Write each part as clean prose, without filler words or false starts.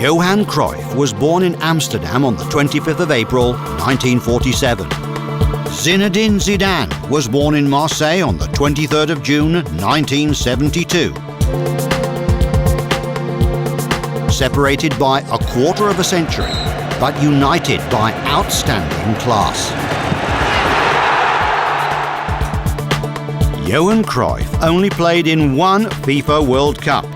Johan Cruyff was born in Amsterdam on the 25th of April, 1947. Zinedine Zidane was born in Marseille on the 23rd of June, 1972. Separated by a quarter of a century, but united by outstanding class. Johan Cruyff only played in one FIFA World Cup.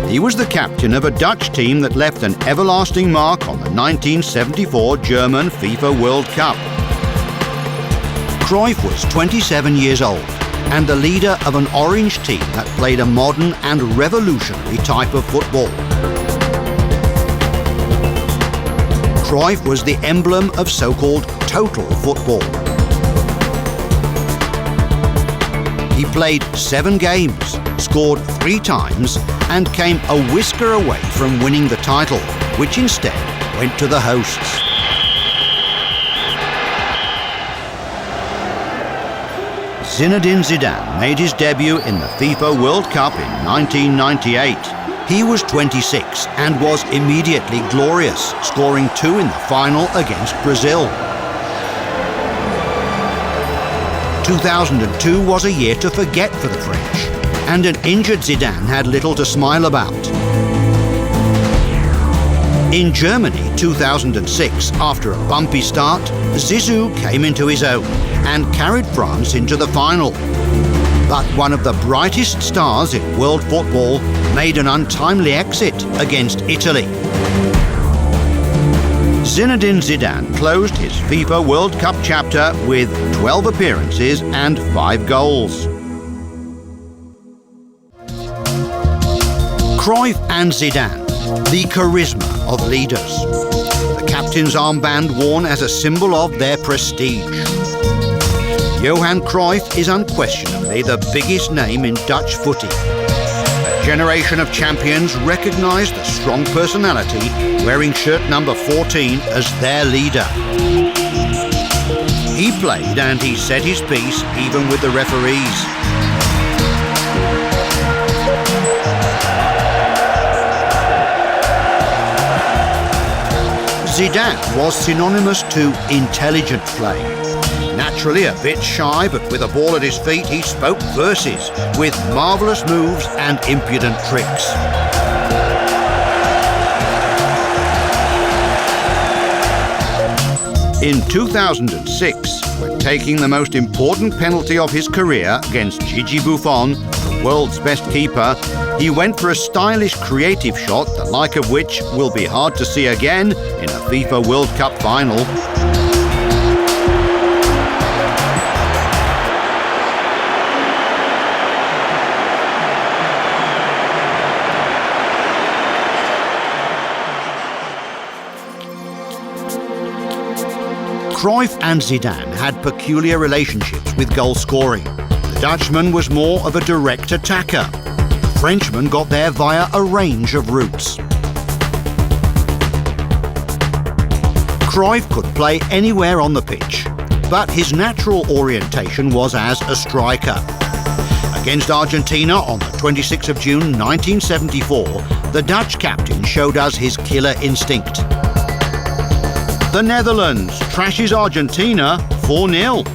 He was the captain of a Dutch team that left an everlasting mark on the 1974 German FIFA World Cup. Cruyff was 27 years old and the leader of an orange team that played a modern and revolutionary type of football. Cruyff was the emblem of so-called total football. He played 7 games, scored 3 times, and came a whisker away from winning the title, which instead went to the hosts. Zinedine Zidane made his debut in the FIFA World Cup in 1998. He was 26 and was immediately glorious, scoring 2 in the final against Brazil. 2002 was a year to forget for the French, and an injured Zidane had little to smile about. In Germany 2006, after a bumpy start, Zizou came into his own and carried France into the final. But one of the brightest stars in world football made an untimely exit against Italy. Zinedine Zidane closed his FIFA World Cup chapter with 12 appearances and 5 goals. Cruyff and Zidane, the charisma of leaders. The captain's armband worn as a symbol of their prestige. Johan Cruyff is unquestionably the biggest name in Dutch footy. A generation of champions recognise the strong personality wearing shirt number 14 as their leader. He played and he said his piece even with the referees. Zidane was synonymous to intelligent play. Naturally a bit shy, but with a ball at his feet he spoke verses with marvellous moves and impudent tricks. In 2006, when taking the most important penalty of his career against Gigi Buffon, the world's best keeper, he went for a stylish, creative shot, the like of which will be hard to see again in a FIFA World Cup final. Cruyff and Zidane had peculiar relationships with goal scoring. The Dutchman was more of a direct attacker. The Frenchman got there via a range of routes. Cruyff could play anywhere on the pitch, but his natural orientation was as a striker. Against Argentina on the 26th of June 1974, the Dutch captain showed us his killer instinct. The Netherlands trashes Argentina 4-0.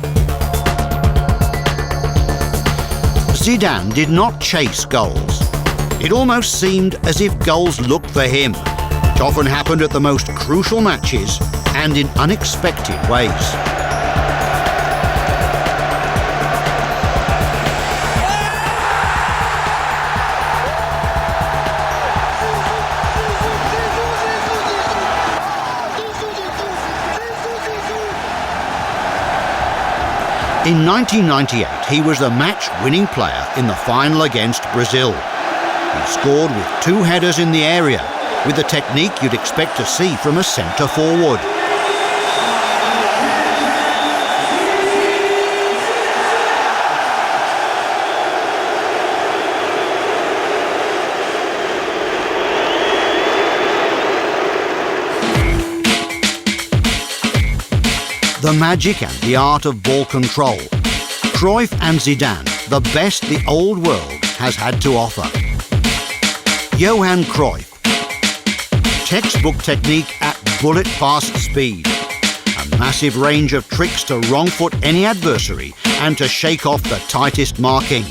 Zidane did not chase goals. It almost seemed as if goals looked for him. It often happened at the most crucial matches and in unexpected ways. In 1998, he was the match-winning player in the final against Brazil. He scored with 2 headers in the area, with the technique you'd expect to see from a centre-forward. The magic and the art of ball control. Cruyff and Zidane, the best the old world has had to offer. Johan Cruyff, textbook technique at bullet-fast speed. A massive range of tricks to wrong-foot any adversary and to shake off the tightest marking.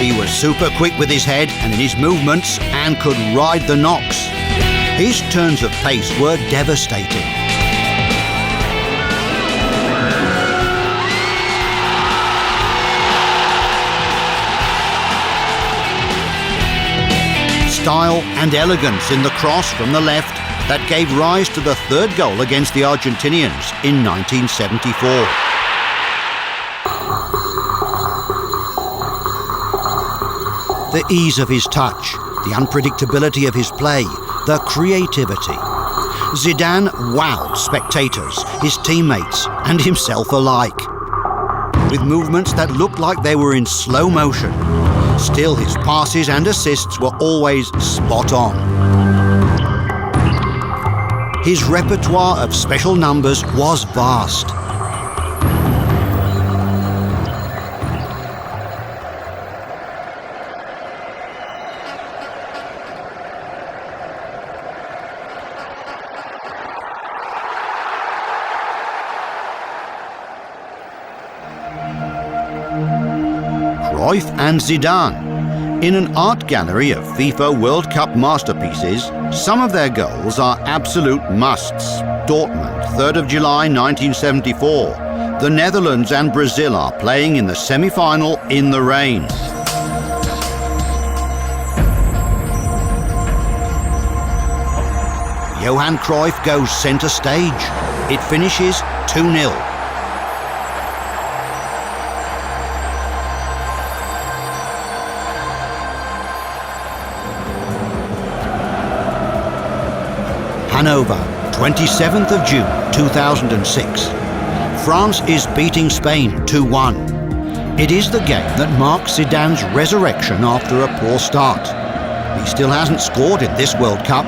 He was super quick with his head and in his movements and could ride the knocks. His turns of pace were devastating. Style and elegance in the cross from the left that gave rise to the third goal against the Argentinians in 1974. The ease of his touch, the unpredictability of his play, the creativity. Zidane wowed spectators, his teammates and himself alike. With movements that looked like they were in slow motion, still his passes and assists were always spot on. His repertoire of special numbers was vast. Cruyff and Zidane. In an art gallery of FIFA World Cup masterpieces, some of their goals are absolute musts. Dortmund, 3rd of July 1974. The Netherlands and Brazil are playing in the semi-final in the rain. Johan Cruyff goes centre stage. It finishes 2-0. Hanover, 27th of June 2006. France is beating Spain 2-1. It is the game that marks Zidane's resurrection after a poor start. He still hasn't scored in this World Cup.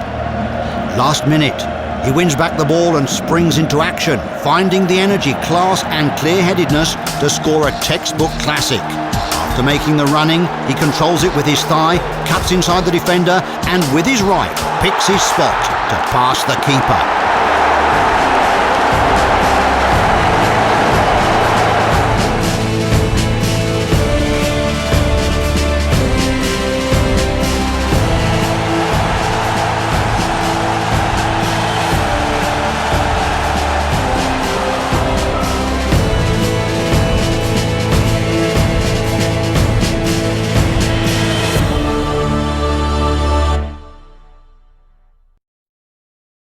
Last minute, he wins back the ball and springs into action, finding the energy, class and clear-headedness to score a textbook classic. After making the running, he controls it with his thigh, cuts inside the defender and with his right picks his spot to pass the keeper.